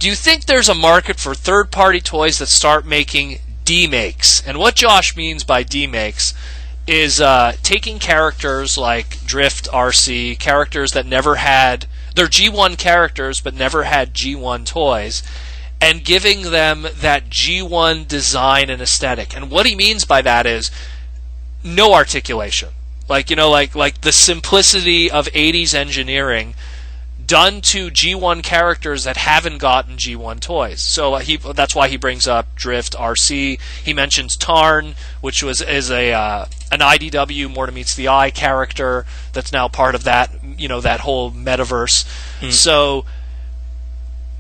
Do you think there's a market for third-party toys that start making demakes? And what Josh means by demakes is taking characters like Drift, RC, characters that never had... They're G1 characters but never had G1 toys, and giving them that G1 design and aesthetic. And what he means by that is no articulation. Like, like the simplicity of 80s engineering done to G1 characters that haven't gotten G1 toys. So that's why he brings up Drift, RC. He mentions Tarn, which is an IDW More Than Meets the Eye character that's now part of that, that whole metaverse. Mm. So,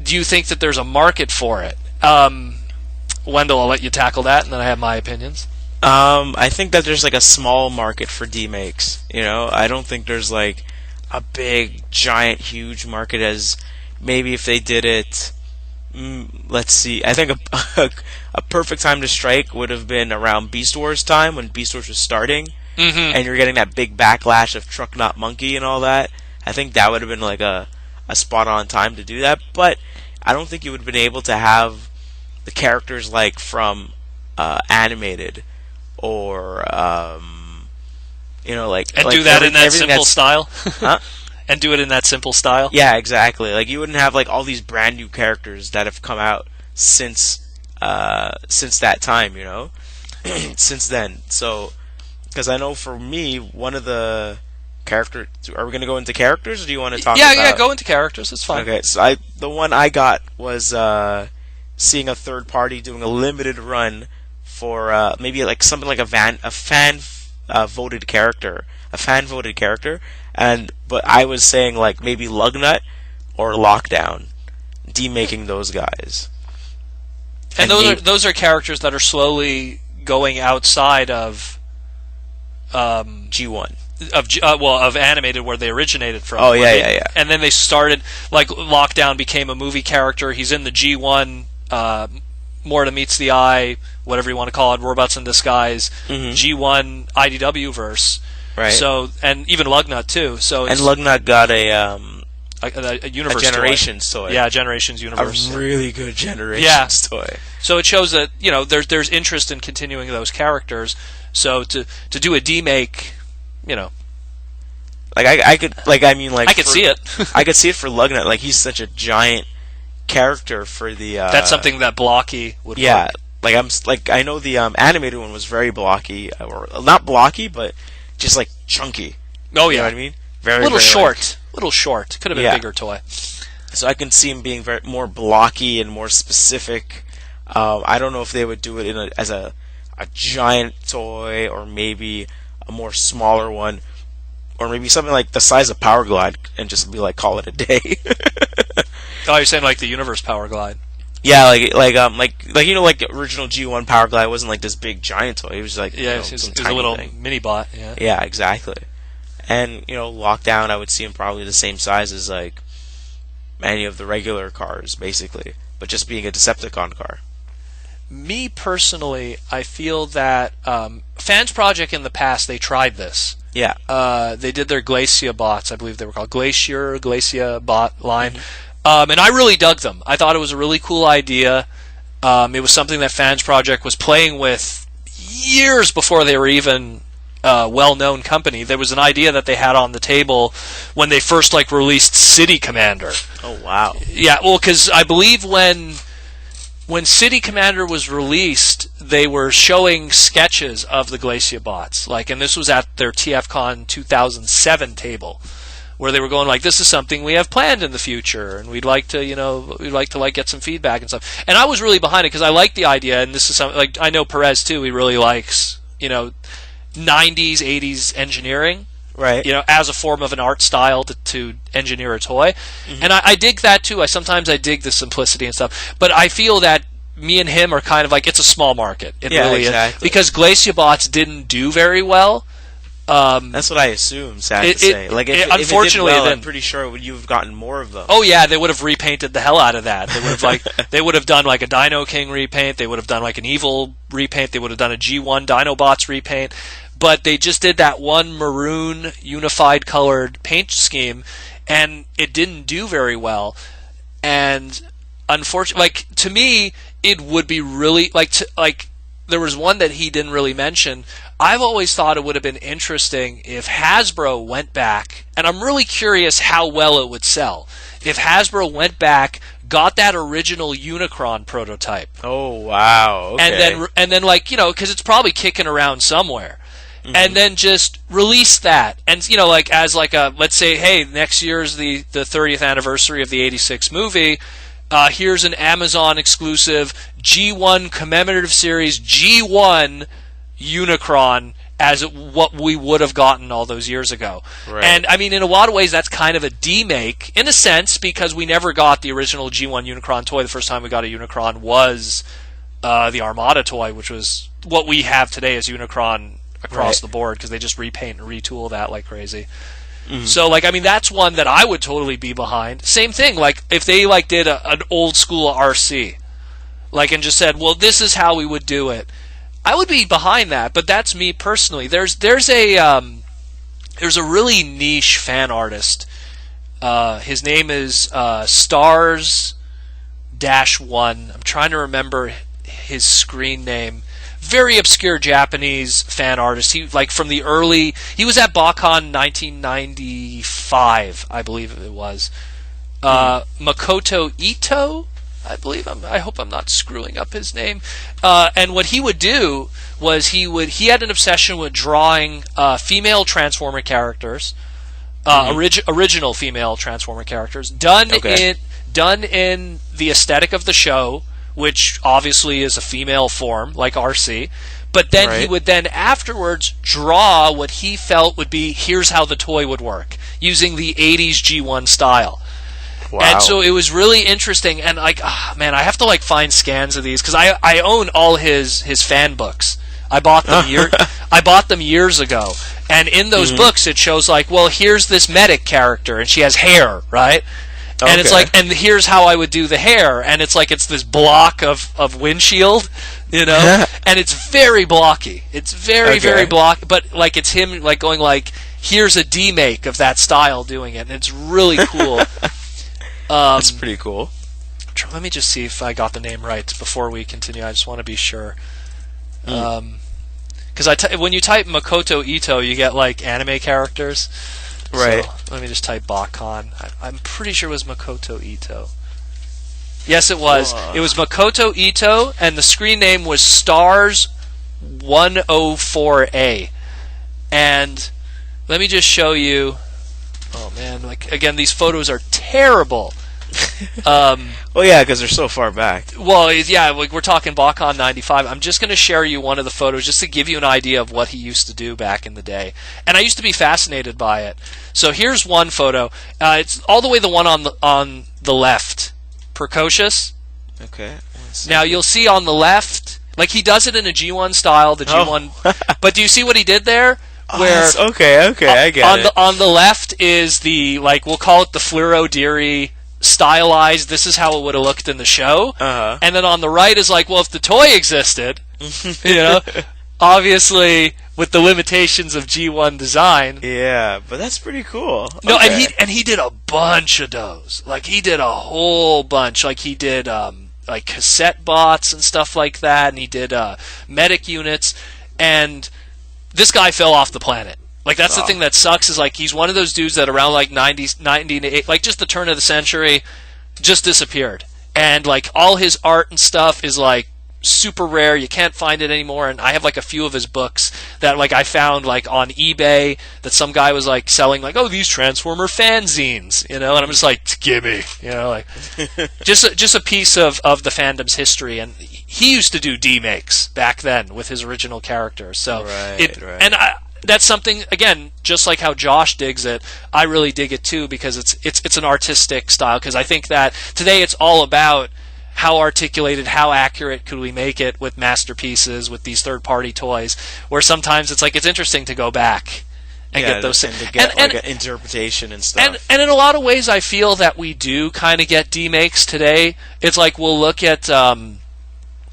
do you think that there's a market for it? Wendell, I'll let you tackle that, and then I have my opinions. I think that there's like a small market for demakes. I don't think there's like a big, giant, huge market as maybe if they did it. Let's see. I think a perfect time to strike would have been around Beast Wars time, when Beast Wars was starting, and you're getting that big backlash of Truck Not Monkey and all that. I think that would have been like a spot on time to do that. But I don't think you would have been able to have the characters like from animated or and do that in that simple style. Huh? And do it in that simple style. Yeah, exactly. Like you wouldn't have like all these brand new characters that have come out since that time. Since then. So, because I know for me, one of the character. Are we going to go into characters, or do you want to talk? Yeah, go into characters. It's fine. Okay, so the one I got was seeing a third party doing a limited run for maybe like something like a fan voted character, but I was saying like maybe Lugnut or Lockdown, demaking those guys. And those are characters that are slowly going outside of G1. Of animated, where they originated from. Oh yeah. And then they started, like Lockdown became a movie character. He's in the G1 More Than Meets the Eye, whatever you want to call it, Robots in Disguise, G1 IDW verse. Right. So, and even Lugnut too. So, and Lugnut got a universe Generations toy. Yeah, Generations universe. A really good Generations toy. So it shows that there's interest in continuing those characters. So to do a demake, I could see it. I could see it for Lugnut. Like he's such a giant character for the. That's something that blocky would. Yeah, work. I know the animated one was very blocky, or not blocky, but just like chunky. Oh yeah, you know what I mean? Very little short. Could have been a bigger toy. So I can see him being more blocky and more specific. I don't know if they would do it as a giant toy, or maybe a more smaller one, or maybe something like the size of Power Glide, and just be like, call it a day. Oh, you're saying like the Universe Power Glide? Yeah, like original G1 Power Glide wasn't like this big giant toy. It was like it was a little mini bot. Yeah. Yeah, exactly. And Lockdown, I would see him probably the same size as like any of the regular cars, basically, but just being a Decepticon car. Me personally, I feel that Fans Project in the past, they tried this. Yeah. They did their Glacia bots, I believe they were called Glacia bot line. And I really dug them. I thought it was a really cool idea. It was something that Fans Project was playing with years before they were even a well-known company. There was an idea that they had on the table when they first released City Commander. Oh, wow. Yeah, well, because I believe when City Commander was released, they were showing sketches of the Glacia bots, and this was at their TFCon 2007 table, where they were going this is something we have planned in the future, and we'd like to get some feedback and stuff. And I was really behind it because I like the idea, and this is something I know Perez too. He really likes 90s, 80s engineering. Right. As a form of an art style to engineer a toy. And I dig that too. Sometimes I dig the simplicity and stuff. But I feel that me and him are kind of it's a small market. It really is. Because Glacia bots didn't do very well. That's what I assume, sad to say. If unfortunately, it did well, then, I'm pretty sure you've gotten more of them. Oh yeah, they would have repainted the hell out of that. They would have they would have done a Dino King repaint. They would have done an Evil repaint. They would have done a G1 Dinobots repaint. But they just did that one maroon unified colored paint scheme, and it didn't do very well. And unfortunately, like, to me, it would be really like there was one that he didn't really mention. I've always thought it would have been interesting if Hasbro went back, and I'm really curious how well it would sell. If Hasbro went back, got that original Unicron prototype. Oh wow! Okay. And then like, you know, because it's probably kicking around somewhere. Mm-hmm. And then just release that, and, you know, like, as like a, let's say, hey, next year's the 30th anniversary of the '86 movie. Here's an Amazon exclusive G1 commemorative series G1 Unicron as what we would have gotten all those years ago. Right. And I mean, in a lot of ways, that's kind of a demake in a sense, because we never got the original G1 Unicron toy. The first time we got a Unicron was the Armada toy, which was what we have today as Unicron across the board, because they just repaint and retool that like crazy. Mm-hmm. So, like, I mean, that's one that I would totally be behind. Same thing, like, if they, like, did an old school RC, like, and just said, well, this is how we would do it, I would be behind that. But that's me personally. There's a really niche fan artist. His name is Stars-1. I'm trying to remember his screen name. Very obscure Japanese fan artist. He, like, from the early, he was at BotCon 1995, I believe it was. Makoto Ito, I believe. I hope I'm not screwing up his name. And what he would do was he had an obsession with drawing female Transformer characters, original female Transformer characters, done in the aesthetic of the show, which obviously is a female form, like RC. But then he would then afterwards draw what he felt would be, here's how the toy would work, using the 80s G1 style. Wow. And so it was really interesting, and, like, man, I have to, like, find scans of these, because I own all his fan books. I bought them years ago. And in those books it shows, like, well, here's this medic character, and she has hair, right? And it's like, and here's how I would do the hair, and it's like, it's this block of windshield, you know, and it's very blocky. It's very blocky, but, like, it's him, like, going, like, here's a demake of that style doing it, and it's really cool. That's pretty cool. Let me just see if I got the name right before we continue. I just want to be sure. Because when you type Makoto Ito, you get, like, anime characters. Right. So, let me just type Bakon. I'm pretty sure it was Makoto Ito. Yes, it was. It was Makoto Ito, and the screen name was Stars104A. And let me just show you. Oh man, like, again, these photos are terrible. Well, yeah, because they're so far back. Well, yeah, like, we're talking BotCon 95. I'm just going to share you one of the photos just to give you an idea of what he used to do back in the day. And I used to be fascinated by it. So here's one photo. It's all the way the one on the left. Precocious. Okay. Now you'll see on the left, like, he does it in a G1 style, the G1. But do you see what he did there? Where okay, I get it. On the left is the, like, we'll call it the Fluoro Deary stylized, this is how it would have looked in the show. And then on the right is like, well, if the toy existed, you know, obviously with the limitations of G1 design. Yeah, but that's pretty cool. No, and he did a bunch of those. Like, he did a whole bunch. Like, he did like cassette bots and stuff like that, and he did medic units, and this guy fell off the planet. Like, that's the thing that sucks, is, like, he's one of those dudes that around, like, 98, like, just the turn of the century, just disappeared. And, like, all his art and stuff is, like, super rare. You can't find it anymore. And I have, like, a few of his books that, like, I found, like, on eBay that some guy was, like, selling, like, oh, these Transformer fanzines, you know? And I'm just like, gimme, you know? Like, just a piece of the fandom's history. And he used to do demakes back then with his original characters. So and that's something, again, just like how Josh digs it, I really dig it too, because it's an artistic style. Because I think that today it's all about how articulated, how accurate could we make it with masterpieces, with these third-party toys, where sometimes it's like, it's interesting to go back and get those things. And to get like an interpretation and stuff. And in a lot of ways, I feel that we do kind of get demakes today. It's like, we'll look at... the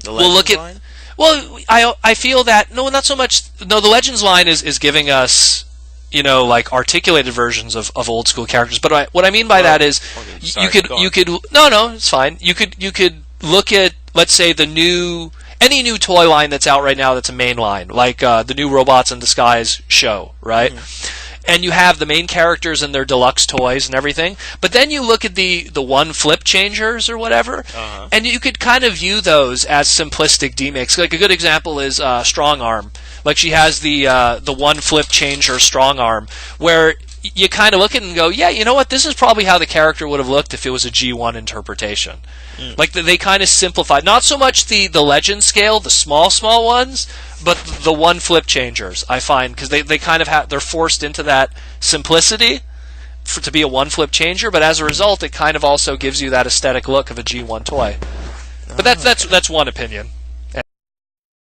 Legends line? Well, I feel that, no, not so much. No, the Legends line is giving us like articulated versions of old school characters. But what I mean by that is okay, sorry, you could no, it's fine. You could look at, let's say, any new toy line that's out right now that's a main line, like the new Robots in Disguise show, right? And you have the main characters and their deluxe toys and everything. But then you look at the one flip changers or whatever, and you could kind of view those as simplistic demakes. Like a good example is Strong Arm. Like she has the one flip changer Strong Arm, where you kind of look at it and go, yeah, you know what? This is probably how the character would have looked if it was a G1 interpretation. Like they kind of simplified, not so much the legend scale, the small ones, but the one flip changers. I find because they kind of they're forced into that simplicity to be a one flip changer, but as a result, it kind of also gives you that aesthetic look of a G1 toy. But that's one opinion.